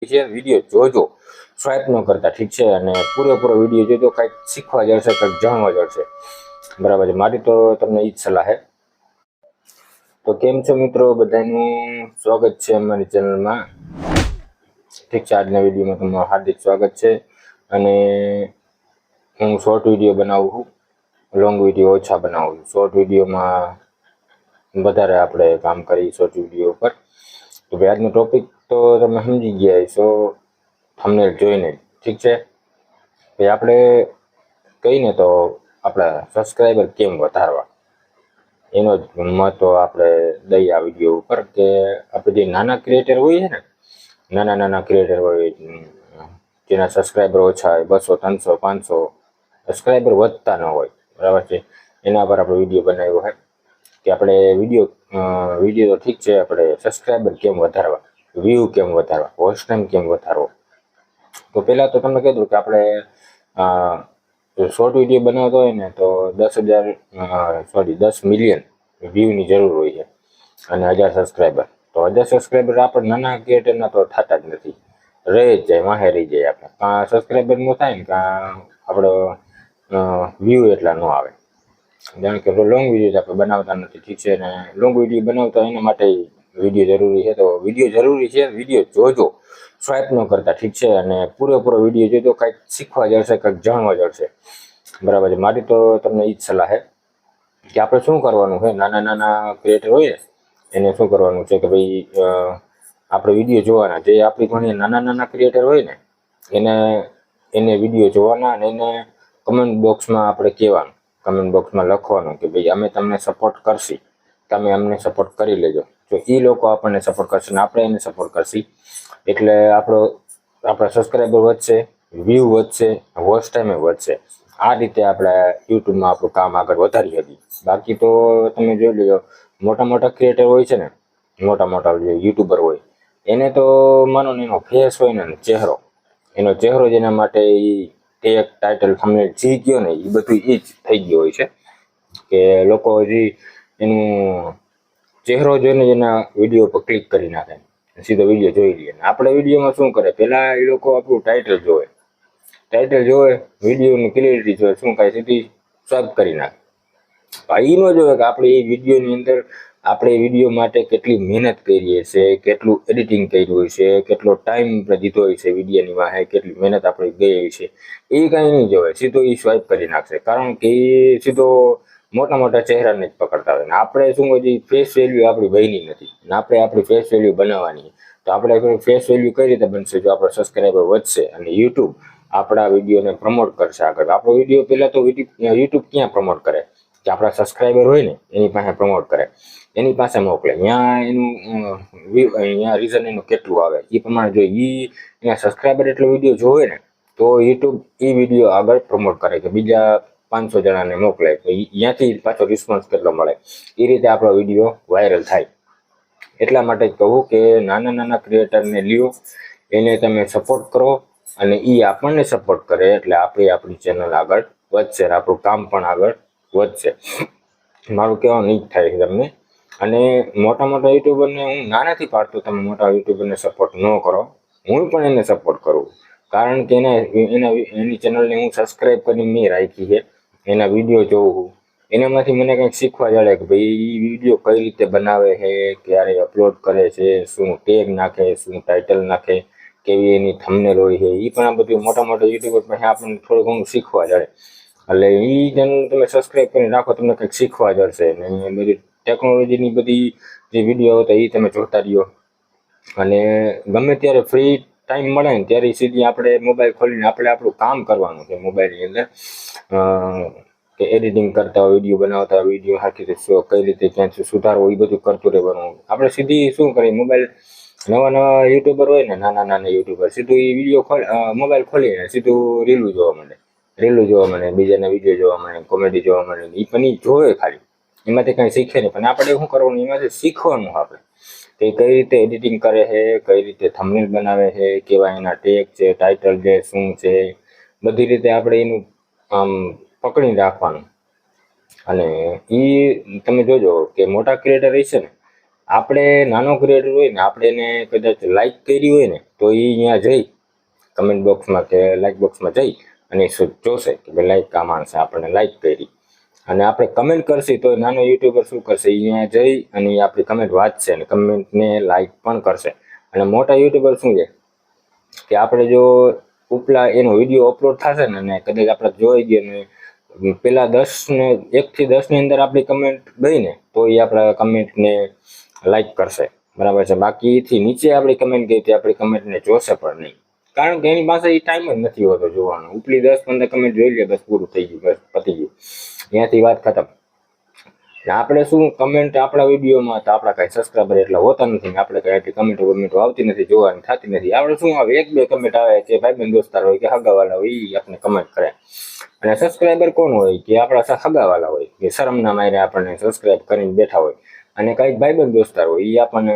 છે વિડીયો જોજો, સ્વાઇપ ન કરતા, ઠીક છે? અને પૂરેપૂરો વિડીયો જોજો, કંઈક શીખવા જશે, કંઈક જાણવા જશે, બરાબર છે? મારી તો તમને ઈ જ સલાહ છે. તો કેમ છો મિત્રો, બધાનું સ્વાગત છે અમારી ચેનલમાં, ઠીક છે? આજના વિડીયોમાં તમારું હાર્દિક સ્વાગત છે. અને હું શોર્ટ વિડીયો બનાવું છું, લોંગ વિડીયો ઓછા બનાવું છું. શોર્ટ વિડીયોમાં વધારે આપણે કામ કરી શોર્ટ વિડીયો ઉપર. તો ભાઈ આજનો ટોપિક તો તમે સમજી ગયા છો થંબનેલ જોઈને, ઠીક છે? ભાઈ આપણે કહીને તો આપણા સબસ્ક્રાઈબર કેમ વધારવા એનો જ મહત્વ આપણે દઈએ આ વિડીયો ઉપર. કે આપણે જે નાના ક્રિએટર હોય છે ને, નાના ક્રિએટર હોય જેના સબસ્ક્રાઈબર ઓછા હોય, 200, 300, 500 સબસ્ક્રાઈબર વધતા ન હોય, બરાબર છે? એના પર આપણે વિડીયો બનાવ્યો છે કે આપણે વિડીયો તો ઠીક છે, આપણે સબસ્ક્રાઈબર કેમ વધારવા, વ્યૂ કેમ વધારવા, વોચ ટાઈમ કેમ વધારવો. તો પહેલાં તો તમને કીધું કે આપણે શોર્ટ વિડીયો બનાવતો હોય ને તો 10 મિલિયન વ્યૂની જરૂર હોય છે અને 1000 સબસ્ક્રાઈબર. તો 1000 સબસ્ક્રાઈબર આપણે નાના ક્રિએટરના તો થતા જ નથી, રહી જ જાય, વાહે રહી જાય. આપણે કાં સબસ્ક્રાઈબર ન થાય ને કાં આપણો વ્યૂ એટલા ન આવે. જાણ કે લોંગ વિડીયો આપણે બનાવતા નથી, ઠીક છે? ને લોંગ વિડીયો બનાવતા એના માટે વિડીયો જરૂરી છે. તો વિડીયો જરૂરી છે, વિડીયો જોજો, સ્વાઇપ ન કરતા, ઠીક છે? અને પૂરેપૂરો વિડીયો જોજો, કંઈક શીખવા જશે, કંઈક જાણવા જશે, બરાબર છે? મારી તો તમને ઈ જ સલાહ છે કે આપણે શું કરવાનું છે, નાના ક્રિએટર હોય એને શું કરવાનું છે કે ભાઈ આપણે વિડીયો જોવાના. જે આપણી ઘણી નાના ક્રિએટર હોય ને એને વિડીયો જોવાના અને એને કમેન્ટ બોક્સમાં આપણે કહેવાનું, કમેન્ટ બોક્સમાં લખવાનું કે ભાઈ અમે તમને સપોર્ટ કરશી, તમે અમને સપોર્ટ કરી લેજો. તો એ લોકો આપણને સપોર્ટ કરશે ને આપણે એને સપોર્ટ કરશી, એટલે આપણા સબસ્ક્રાઈબર વધશે, વ્યૂ વધશે, વોચ ટાઈમ વધશે. આ રીતે આપણે યુટ્યુબમાં આપણું કામ આગળ વધારી શકીએ. બાકી તો તમે જોઈ લેજો, મોટા ક્રિએટર હોય છે ને, મોટા જે યુટ્યુબર હોય એને તો માનો ને એનો ફેસ હોય ને, એનો ચહેરો જેના માટે એ ટેગ, ટાઇટલ, થંબનેલ જે ગયો ને એ બધું એ જ થઈ ગયો હોય છે. કે લોકો હજી એનું ચહેરો જોઈને એના વિડીયો પર ક્લિક કરી નાખે, સીધો વિડીયો જોઈ લે. આપણે વિડીયોમાં શું કરે, પહેલાં એ લોકો આપણું ટાઇટલ જોવે, વિડીયોની ક્લિયરિટી જોવે, શું કાંઈ સીધી સ્વાઇપ કરી નાખે. એ ન જોવે કે આપણે એ વિડીયોની અંદર આપણે વિડીયો માટે કેટલી મહેનત કરીએ છીએ, કેટલું એડિટિંગ કર્યું છે, કેટલો ટાઈમ આપણે દીધો હોય છે વિડીયોની વાહે, કેટલી મહેનત આપણે ગઈ છે, એ કાંઈ નહીં જોવે, સીધો એ સ્વાઇપ કરી નાખશે. કારણ કે એ સીધો મોટા ચહેરાને જ પકડતા હોય. ને આપણે શું હજી ફેસ વેલ્યુ આપણી બની નથી ને આપણે આપણી ફેસ વેલ્યુ બનાવવાની. તો આપણે ફેસ વેલ્યુ કઈ રીતે બનશે? જો આપણો સબસ્ક્રાઈબર વધશે અને યુટ્યુબ આપણા વિડીયોને પ્રમોટ કરશે આગળ. આપણો વિડીયો પહેલાં તો યુટ્યુબ ક્યાં પ્રમોટ કરે? કે આપણા સબસ્ક્રાઈબર હોય ને એની પાસે પ્રમોટ કરે, એની પાસે મોકલે. અહીંયા રીઝન એનું કેટલું આવે એ પ્રમાણે જો અહીંયા સબસ્ક્રાઈબર એટલો વિડીયો જોવે ને તો યુટ્યુબ એ વિડીયો આગળ પ્રમોટ કરે કે બીજા 500 જણાને મોકલે, તો અહીંયાથી પાછો રિસ્પોન્સ કેટલો મળે, એ રીતે આપણો વિડીયો વાયરલ થાય. એટલા માટે જ કહું કે નાના ક્રિએટરને લ્યો, એને તમે સપોર્ટ કરો અને એ આપણને સપોર્ટ કરે એટલે આપણી ચેનલ આગળ વધશે, આપણું કામ પણ આગળ વધશે. મારું કહેવાનું એ જ થાય છે તમને. અને મોટા યુટ્યુબરને હું ના નથી પાડતો તમે મોટા યુટ્યુબરને સપોર્ટ ન કરો, હું પણ એને સપોર્ટ કરું. કારણ કે એની ચેનલને હું સબસ્ક્રાઈબ કરીને મેં રાખી છે, એના વિડીયો જોઉં, એનામાંથી મને કંઈક શીખવા જડે કે ભાઈ એ વિડીયો કઈ રીતે બનાવે છે, ક્યારે અપલોડ કરે છે, શું ટેગ નાખે, શું ટાઇટલ નાખે, કેવી એની થંબનેલ હોય છે, એ પણ આ બધું મોટા યુટ્યુબર પાસે આપણને થોડું ઘણું શીખવા જડે. એટલે એ ચેનલ તમે સબસ્ક્રાઈબ કરીને રાખો, તમને કંઈક શીખવા જશે. ને બધી ટેકનોલોજીની બધી જે વિડીયો હતા એ તમે જોતા રહ્યો. અને ગમે ત્યારે ફ્રી ટાઈમ મળે ને ત્યારે સીધી આપણે મોબાઈલ ખોલીને આપણે આપણું કામ કરવાનું છે મોબાઈલની અંદર. કે એડિટિંગ કરતા હોય, વિડીયો બનાવતા હોય, વિડીયો હાથી કઈ રીતે ક્યાંથી સુધારવો એ બધું કરતું રહેવાનું. આપણે સીધી શું કરીએ, નવા યુટ્યુબર હોય ને, નાના યુટ્યુબર, સીધું એ વિડીયો મોબાઈલ ખોલીને સીધું રીલું જોવા માંડે, બીજાના વિડીયો જોવા માંડે, કોમેડી જોવા માંડે. એ પણ એ જોવે ખાલી, એમાંથી કાંઈ શીખે નહીં. પણ આપણે શું કરવાનું, એમાંથી શીખવાનું. આપણે કે કઈ રીતે એડિટિંગ કરે છે, કઈ રીતે થંબનેલ બનાવે છે, કેવા એના ટેગ છે, ટાઇટલ છે, શું છે, બધી રીતે આપણે એનું આમ પકડીને રાખવાનું. અને એ તમે જોજો કે મોટા ક્રિએટર હશે ને આપણે નાનો ક્રિએટર હોય ને, આપણે એને કદાચ લાઈક કરી હોય ને, તો એ અહીંયા જઈ કમેન્ટ બોક્સમાં કે લાઈક બોક્સમાં જઈ અને જોશે કે ભાઈ લાઈક આ માણસે આપણને લાઈક કરી, અને આપણે કમેન્ટ કરશે તો નાનો યુટ્યુબર શું કરશે, અહીંયા જઈ અને આપણી કમેન્ટ વાંચશે અને કમેન્ટને લાઈક પણ કરશે. અને મોટા યુટ્યુબર શું છે કે આપણે જો ઉપલા એનો વિડીયો અપલોડ થશે ને અને કદાચ આપણે જોઈ ગયો ને પેલા 1 થી 10 ની અંદર આપણી કમેન્ટ ગઈ ને તો એ આપણા કમેન્ટને લાઈક કરશે, બરાબર છે. બાકી એથી નીચે આપણી કમેન્ટ ગઈ તે આપણી કમેન્ટને જોશે પણ નહીં, કારણ કે એની પાસે એ ટાઈમ જ નથી હોતો જોવાનો. ઉપલી 10-15 કમેન્ટ જોઈ લે બસ પૂરું થઈ ગયું, બસ પતી ગયું, ત્યાંથી વાત ખતમ. આપણે શું કમેન્ટ આપણા વિડીયોમાં તો આપણા કાંઈ સબસ્ક્રાઈબર એટલા હોતા નથી ને આપણે કાંઈ એટલી કમેન્ટો આવતી નથી, જોવાની થતી નથી. આપણે શું આવે 1-2 કમેન્ટ આવે કે ભાઈબંધ દોસ્તાર હોય કે હગાવાલા હોય એ આપણે કમેન્ટ કરે, અને સબસ્ક્રાઈબર કોણ હોય કે આપણા હગાવાલા હોય કે શરમના મારે આપણને સબસ્ક્રાઈબ કરીને બેઠા હોય, અને કાંઈક ભાઈબંધ દોસ્તાર હોય એ આપણને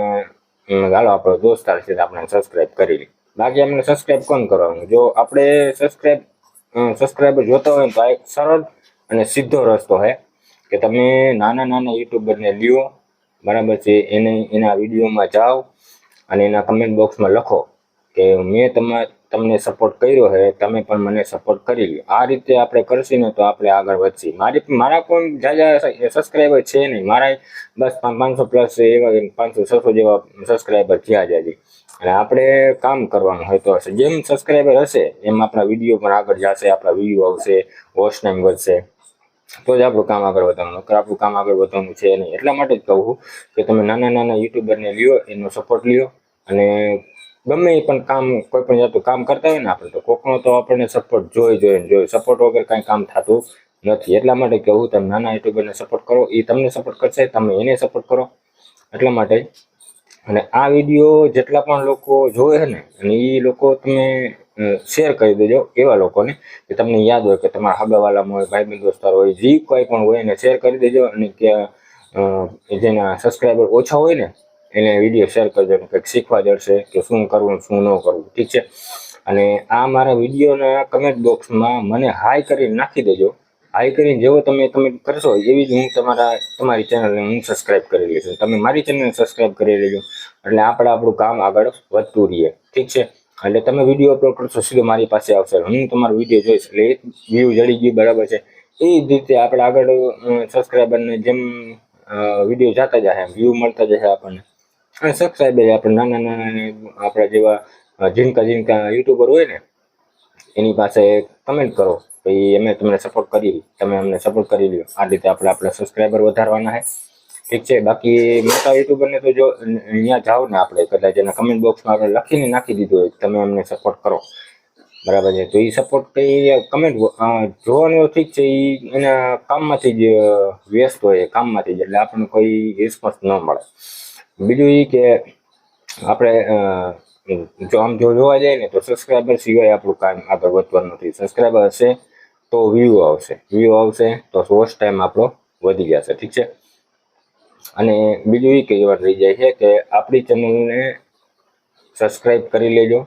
હાલો આપણો દોસ્તાર છે તો આપણે સબસ્ક્રાઈબ કરી લે. બાકી આપણે સબસ્ક્રાઈબ કોણ કરવાનું? જો આપણે સબસ્ક્રાઈબર જોતા હોય ને તો આ એક સરળ અને સીધો રસ્તો છે કે તમે નાના યુટ્યુબરને લ્યો, બરાબર છે, એના વિડીયોમાં જાઓ અને એના કમેન્ટ બોક્સમાં લખો કે મેં તમને સપોર્ટ કર્યો છે, તમે પણ મને સપોર્ટ કરી લો. આ રીતે આપણે કરશું ને તો આપણે આગળ વધશું. મારા કોઈ જાજા સબસ્ક્રાઈબર છે નહીં, મારા બસ 500 પ્લસ એવા 500-600 જેવા સબસ્ક્રાઈબર થયા છે હજી. અને આપણે કામ કરવાનું હોય તો હશે, જેમ સબસ્ક્રાઈબર હશે એમ આપણા વિડીયો પણ આગળ જશે, આપણા વિડીયો આવશે, વોચ ટાઈમ વધશે, તો જ આપણું કામ આગળ વધવાનું. નકર આપણું કામ આગળ વધવાનું છે નહીં. એટલા માટે જ કહું કે તમે નાના યુટ્યુબરને લ્યો, એનો સપોર્ટ લ્યો, અને ગમે એ પણ કામ કોઈ પણ જાતનું કામ કરતા હોય ને આપણે તો કોકનો તો આપણને સપોર્ટ જોઈએ. સપોર્ટ વગર કાંઈ કામ થતું નથી. એટલા માટે કહું તમે નાના યુટ્યુબરને સપોર્ટ કરો, એ તમને સપોર્ટ કરશે, તમે એને સપોર્ટ કરો. એટલા માટે અને આ વિડીયો જેટલા પણ લોકો જોવે છે ને, અને એ લોકો તમે શેર કરી દેજો એવા લોકોને કે તમને યાદ હોય કે તમારા હગાવાલામાં હોય, ભાઈબંધ દોસ્તાર હોય, જે કોઈ પણ હોય એને શેર કરી દેજો. અને કે જેના સબસ્ક્રાઈબર ઓછા હોય ને એને વિડીયો શેર કરજો, કંઈક શીખવા જશે કે શું કરવું શું ન કરવું, ઠીક છે. અને આ મારા વિડીયોના કમેન્ટ બોક્સમાં મને હાઈ કરીને નાખી દેજો. હાઈ કરીને જેવો તમે કમેન્ટ કરશો એવી જ હું તમારી ચેનલને હું સબસ્ક્રાઈબ કરી લઈશ. તમે મારી ચેનલને સબસ્ક્રાઈબ કરી લેજો એટલે આપણું કામ આગળ વધતું રહીએ, ઠીક છે. એટલે તમે વિડીયો અપલોડ કરશો સીધો મારી પાસે આવશે, હું તમારો વિડીયો જોઈશ એટલે એક વ્યૂ જડી ગયું, બરાબર છે. એ જ રીતે આપણે આગળ સબસ્ક્રાઈબરને જેમ વિડીયો જતા જશે વ્યૂ મળતા જશે આપણને, અને સબસ્ક્રાઈબર આપણે નાના આપણા જેવા ઝીણકા યુટ્યુબર હોય ને એની પાસે કમેન્ટ કરો ભાઈ અમે તમને સપોર્ટ કરી, તમે અમને સપોર્ટ કરી લ્યો. આ રીતે આપણા સબસ્ક્રાઈબર વધારવાના છે, ઠીક છે. બાકી મોટા યુટ્યુબરને તો જો અહીંયા જાઓ ને આપણે કદાચ એના કમેન્ટ બોક્સમાં આપણે લખીને નાખી દીધું હોય તમે અમને સપોર્ટ કરો, બરાબર છે, તો એ સપોર્ટ કંઈ કમેન્ટ જોવાનું ઠીક છે, એ એના કામમાંથી જ વ્યસ્ત હોય, કામમાંથી જ, એટલે આપણને કોઈ રિસ્પોન્સ ન મળે. બીજું એ કે આપણે જો આમ જોવા જાય ને તો સબસ્ક્રાઈબર સિવાય આપણું કામ આગળ વધવાનું નથી. સબસ્ક્રાઈબર હશે તો વ્યૂ આવશે તો વોચ ટાઈમ આપણો વધી જશે, ઠીક છે. અને બીજું એ કહેવા રહી જાય છે કે આપણી ચેનલને સબસ્ક્રાઈબ કરી લેજો,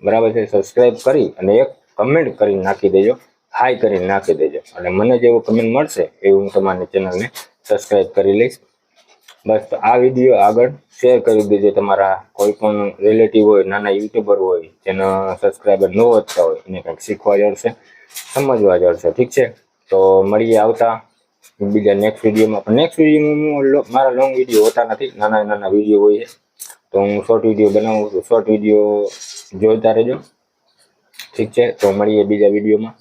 બરાબર છે. સબસ્ક્રાઈબ કરી અને એક કમેન્ટ કરીને નાખી દેજો, હાઈ કરીને નાખી દેજો, અને મને જેવો કમેન્ટ મળશે એવું હું તમારી ચેનલને સબસ્ક્રાઈબ કરી લઈશ. બસ આ વિડીયો આગળ શેર કરી દેજો. તમારા કોઈ પણ રિલેટિવ હોય, નાના યુટ્યુબર હોય, જેના સબસ્ક્રાઈબર ન વધતા હોય, એને કંઈક શીખવા જશે, સમજવા જશે, ઠીક છે. તો મળીએ આવતા બીજા નેક્સ્ટ વિડીયોમાં. પણ નેક્સ્ટ વિડીયોમાં મારા લોંગ વિડીયો હોતા નથી, નાના વિડીયો હોય છે, તો હું શોર્ટ વિડીયો બનાવું છું. શોર્ટ વિડીયો જોઈતા રહેજો, ઠીક છે. તો મળીએ બીજા વિડીયોમાં.